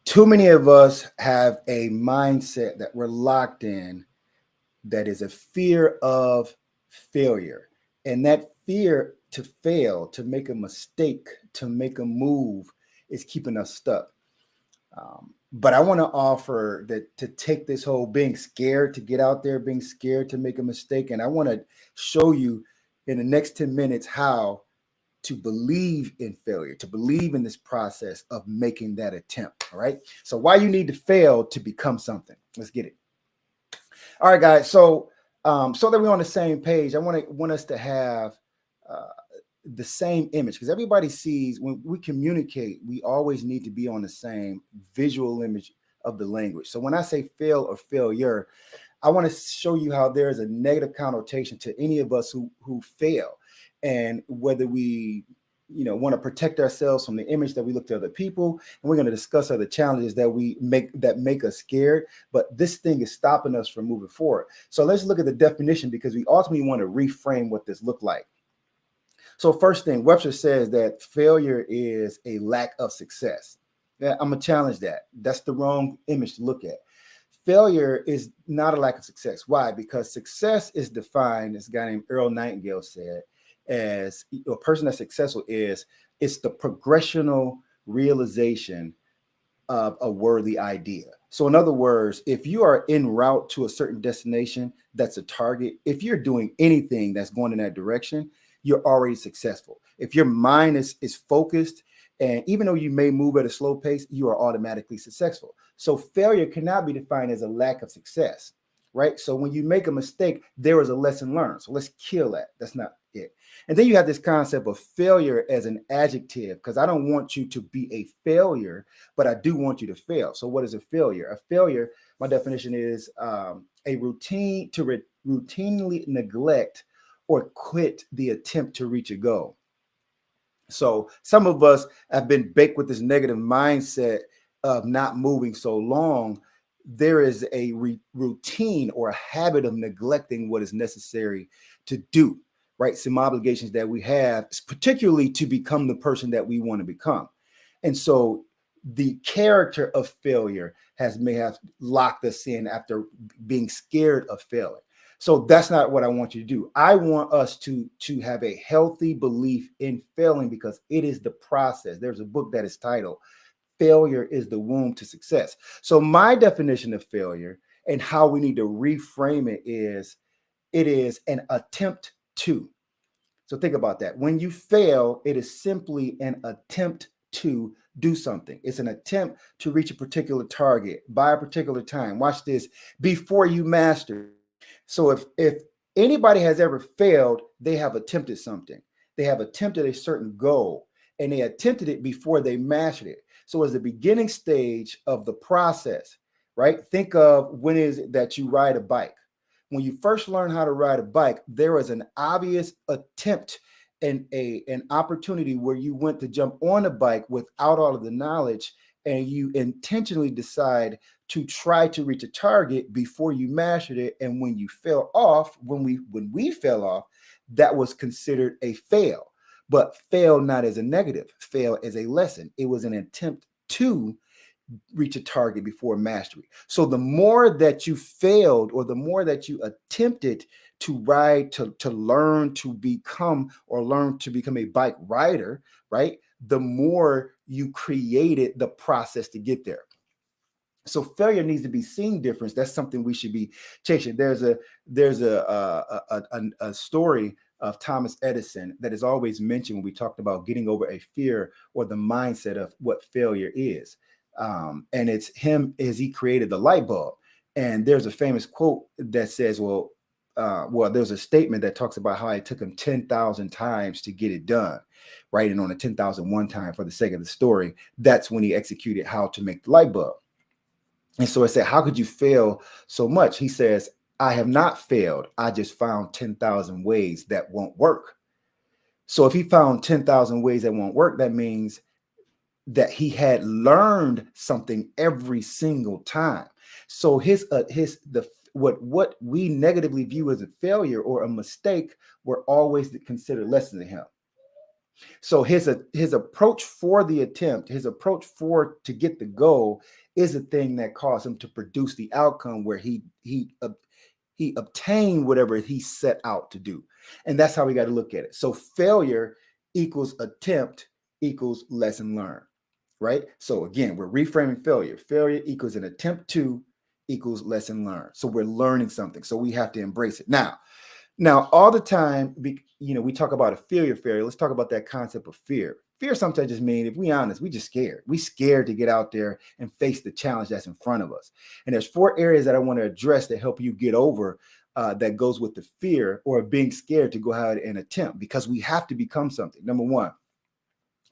Too many of us have a mindset that we're locked in that is a fear of failure. And that fear to fail, to make a mistake, to make a move is keeping us stuck. But I want to offer that to take this whole being scared to get out there, being scared to make a mistake. And I want to show you in the next 10 minutes how to believe in failure, to believe in this process of making that attempt. All right. So, why you need to fail to become something. Let's get it. All right, guys. So that we're on the same page, I want us to have uh, the same image because everybody sees when we communicate, we always need to be on the same visual image of the language. So when I say fail or failure, I want to show you how there is a negative connotation to any of us who fail, and whether we want to protect ourselves from the image that we look to other people, and we're going to discuss other challenges that make us scared, but this thing is stopping us from moving forward. So let's look at the definition because we ultimately want to reframe what this looked like. So first thing, Webster says that failure is a lack of success. Yeah, I'm gonna challenge that. That's the wrong image to look at. Failure is not a lack of success. Why? Because success is defined, as a guy named Earl Nightingale said, as a person that's successful is it's the progressional realization of a worthy idea. So, in other words, if you are en route to a certain destination that's a target, if you're doing anything that's going in that direction, you're already successful. If your mind is focused, and even though you may move at a slow pace, you are automatically successful. So, failure cannot be defined as a lack of success, right? So, when you make a mistake, there is a lesson learned. So, let's kill that. That's not it. And then you have this concept of failure as an adjective, because I don't want you to be a failure, but I do want you to fail. So, what is a failure? A failure, my definition is a routine to routinely neglect or quit the attempt to reach a goal. So, some of us have been baked with this negative mindset of not moving so long. There is a routine or a habit of neglecting what is necessary to do, right? Some obligations that we have, particularly to become the person that we want to become. And so the character of failure may have locked us in after being scared of failing. So that's not what I want you to do. I want us to have a healthy belief in failing because it is the process. There's a book that is titled Failure is the Womb to Success. So my definition of failure and how we need to reframe it is an attempt to. So think about that. When you fail, it is simply an attempt to do something. It's an attempt to reach a particular target by a particular time. Watch this, before you master. So if anybody has ever failed, they have attempted something. They have attempted a certain goal and they attempted it before they mastered it. So as the beginning stage of the process, right? Think of when is it that you ride a bike. When you first learn how to ride a bike, there was an obvious attempt and an opportunity where you went to jump on a bike without all of the knowledge, and you intentionally decide to try to reach a target before you mastered it. And when you fell off, when we fell off, that was considered a fail. But fail not as a negative, fail as a lesson. It was an attempt to reach a target before mastery. So the more that you failed or the more that you attempted to ride, to learn to become or learn to become a bike rider, right? The more you created the process to get there. So failure needs to be seen difference. That's something we should be chasing. There's a story of Thomas Edison that is always mentioned when we talked about getting over a fear or the mindset of what failure is. And it's him as he created the light bulb. And there's a famous quote that says, there's a statement that talks about how it took him 10,000 times to get it done, right? And on the 10,001 time, for the sake of the story, that's when he executed how to make the light bulb. And so I said, how could you fail so much? He says, I have not failed. I just found 10,000 ways that won't work. So if he found 10,000 ways that won't work, that means that he had learned something every single time. So what we negatively view as a failure or a mistake were always considered lessons to him. So his approach for the attempt, his approach for to get the goal is a thing that caused him to produce the outcome where he obtained whatever he set out to do. And that's how we got to look at it. So failure equals attempt equals lesson learned, right? So again, we're reframing failure. Failure equals an attempt to equals lesson learned. So we're learning something. So we have to embrace it. Now, all the time, we talk about a failure. Let's talk about that concept of fear. Fear sometimes just means, if we honest, we just scared. We scared to get out there and face the challenge that's in front of us. And there's 4 areas that I want to address to help you get over that goes with the fear or being scared to go ahead and attempt, because we have to become something. Number one,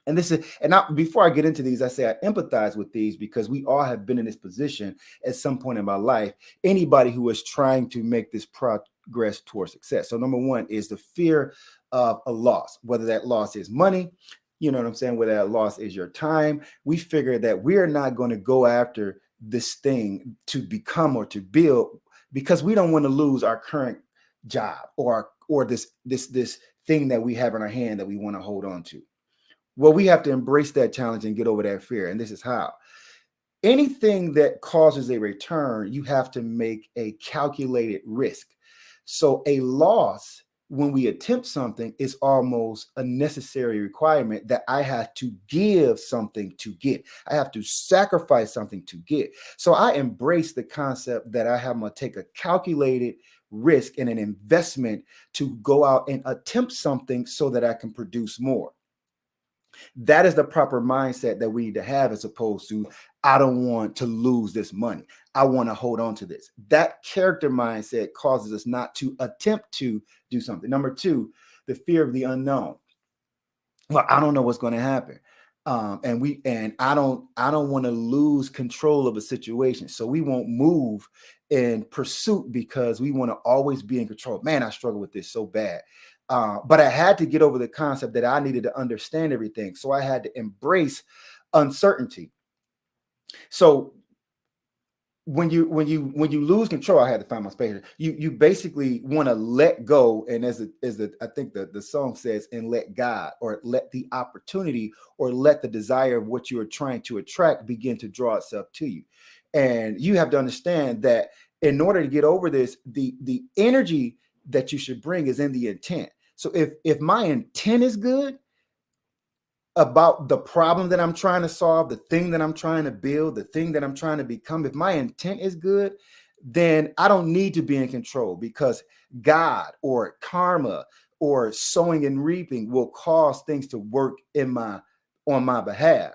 and this is, and now before I get into these, I say I empathize with these because we all have been in this position at some point in my life. Anybody who is trying to make this progress towards success. So number one is the fear of a loss, whether that loss is money, you know what I'm saying, whether that loss is your time. We figure that we're not going to go after this thing to become or to build because we don't want to lose our current job or this thing that we have in our hand that we want to hold on to. Well, we have to embrace that challenge and get over that fear. And this is how. Anything that causes a return, you have to make a calculated risk. So a loss, when we attempt something, is almost a necessary requirement that I have to give something to get. I have to sacrifice something to get. So I embrace the concept that I have to take a calculated risk and an investment to go out and attempt something so that I can produce more. That is the proper mindset that we need to have, as opposed to, I don't want to lose this money. I want to hold on to this. That character mindset causes us not to attempt to do something. Number two, the fear of the unknown. Well, I don't know what's going to happen. And I don't want to lose control of a situation. So we won't move in pursuit because we want to always be in control. Man, I struggle with this so bad. But I had to get over the concept that I needed to understand everything. So I had to embrace uncertainty. So when you lose control, I had to find my space. You basically want to let go, and as I think the song says, and let God, or let the opportunity, or let the desire of what you are trying to attract begin to draw itself to you. And you have to understand that in order to get over this, the energy that you should bring is in the intent. So if my intent is good about the problem that I'm trying to solve, the thing that I'm trying to build, the thing that I'm trying to become, if my intent is good, then I don't need to be in control, because God or karma or sowing and reaping will cause things to work on my behalf,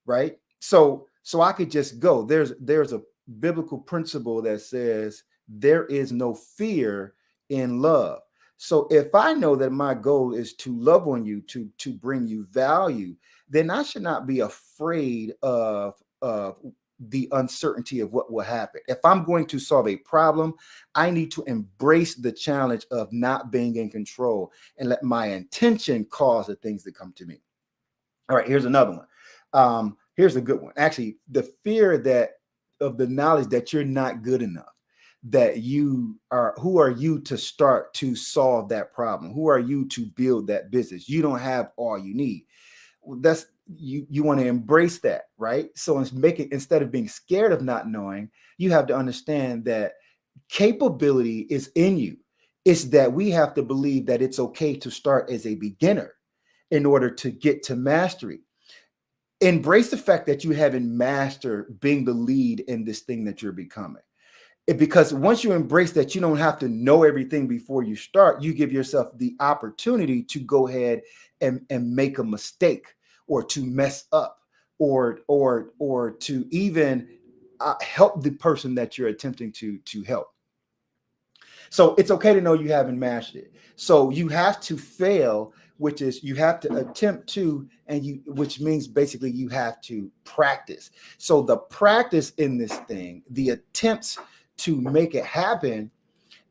right? So I could just go. There's a biblical principle that says there is no fear in love. So if I know that my goal is to love on you, to bring you value, then I should not be afraid of the uncertainty of what will happen. If I'm going to solve a problem, I need to embrace the challenge of not being in control and let my intention cause the things to come to me. All right, here's another one. Here's a good one. Actually, the fear that of the knowledge that you're not good enough, that who are you to start to solve that problem? Who are you to build that business? You don't have all you need. That's you want to embrace that, right? So instead of being scared of not knowing, you have to understand that capability is in you. It's that we have to believe that it's okay to start as a beginner in order to get to mastery. Embrace the fact that you haven't mastered being the lead in this thing that you're becoming. Because once you embrace that you don't have to know everything before you start, you give yourself the opportunity to go ahead and make a mistake, or to mess up, or to even help the person that you're attempting to help. So it's okay to know you haven't mastered it. So you have to fail, which is you have to attempt to, which means basically you have to practice. So the practice in this thing, the attempts to make it happen,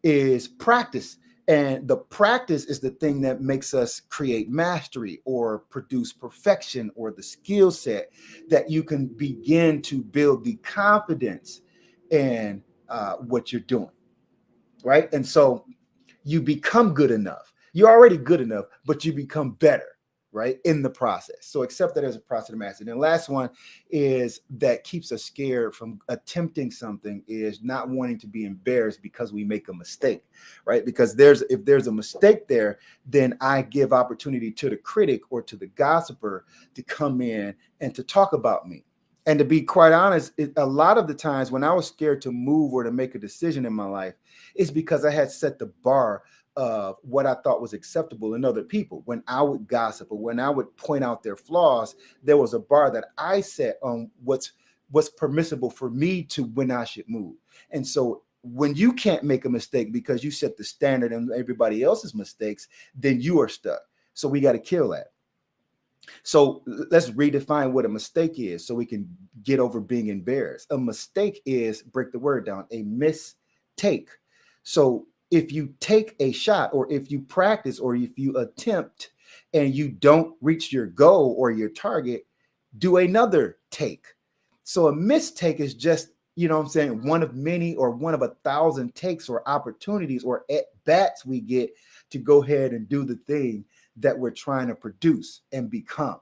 is practice. And the practice is the thing that makes us create mastery or produce perfection, or the skill set that you can begin to build the confidence in what you're doing. Right. And so you become good enough. You're already good enough, but you become better. right, in the process. So accept that as a process of mastery. And the last one is that keeps us scared from attempting something is not wanting to be embarrassed because we make a mistake, right? Because if there's a mistake there, then I give opportunity to the critic or to the gossiper to come in and to talk about me. And to be quite honest, a lot of the times when I was scared to move or to make a decision in my life, it's because I had set the bar of what I thought was acceptable in other people. When I would gossip or when I would point out their flaws, there was a bar that I set on what's permissible for me to when I should move. And so when you can't make a mistake because you set the standard and everybody else's mistakes, then you are stuck. So we got to kill that. So let's redefine what a mistake is so we can get over being embarrassed. A mistake is, break the word down, a mistake. So if you take a shot or if you practice or if you attempt and you don't reach your goal or your target, do another take. So a mistake is just, you know what I'm saying, one of many or one of 1,000 takes or opportunities or at bats we get to go ahead and do the thing that we're trying to produce and become.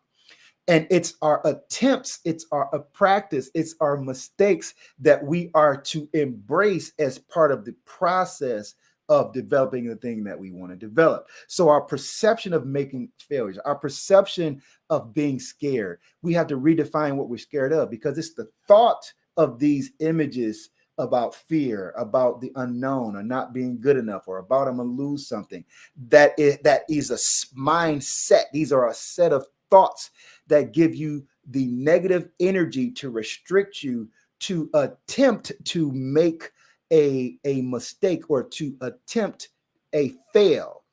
And it's our attempts, it's our practice, it's our mistakes that we are to embrace as part of the process of developing the thing that we want to develop. So our perception of making failures, our perception of being scared, we have to redefine what we're scared of, because it's the thought of these images about fear, about the unknown, or not being good enough, or about I'm gonna lose something. That is a mindset. These are a set of thoughts that give you the negative energy to restrict you to attempt to make a mistake or to attempt a fail.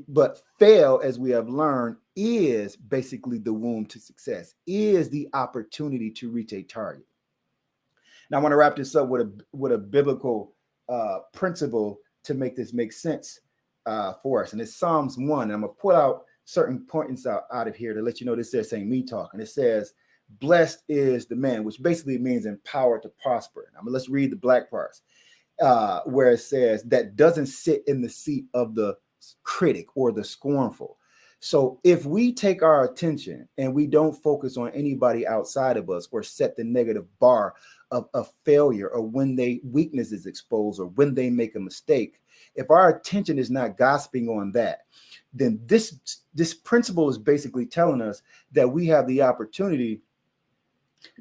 But fail, as we have learned, is basically the womb to success, is the opportunity to reach a target. Now I want to wrap this up with a biblical principle to make this make sense for us. And it's Psalms 1. And I'm going to pull out certain points out of here to let you know this is saying me talking. It says, blessed is the man, which basically means empowered to prosper. Now let's read the black parts where it says that doesn't sit in the seat of the critic or the scornful. So if we take our attention and we don't focus on anybody outside of us or set the negative bar of failure, or when they weakness is exposed, or when they make a mistake, if our attention is not gossiping on that, then this principle is basically telling us that we have the opportunity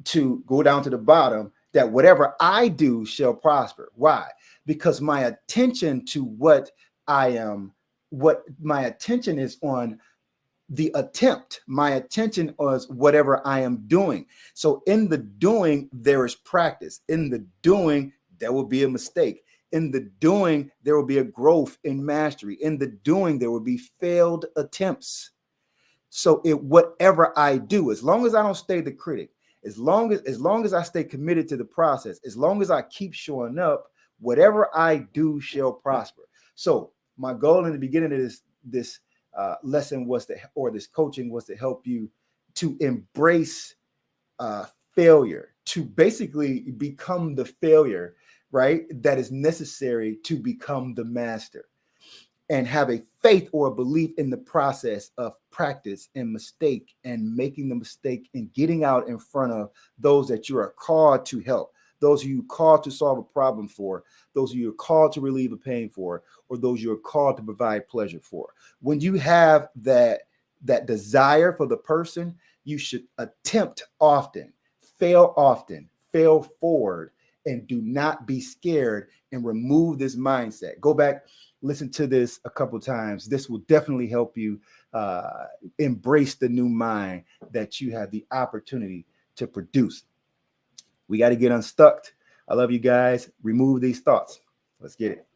to go down to the bottom, that whatever I do shall prosper. Why? Because my attention to what my attention is on the attempt. My attention is whatever I am doing. So in the doing, there is practice. In the doing, there will be a mistake. In the doing, there will be a growth in mastery. In the doing, there will be failed attempts. So whatever I do, as long as I don't stay the critic, as long as I stay committed to the process, as long as I keep showing up, whatever I do shall prosper. So my goal in the beginning of this lesson this coaching was to help you to embrace failure, to basically become the failure, right? That is necessary to become the master, and have a faith or a belief in the process of practice and mistake, and making the mistake and getting out in front of those that you are called to help, those who you called to solve a problem for, those who you're called to relieve a pain for, or those you're called to provide pleasure for. When you have that desire for the person, you should attempt often, fail forward, and do not be scared, and remove this mindset. Go back, listen to this a couple times. This will definitely help you embrace the new mind that you have the opportunity to produce. We got to get unstuck. I love you guys. Remove these thoughts. Let's get it.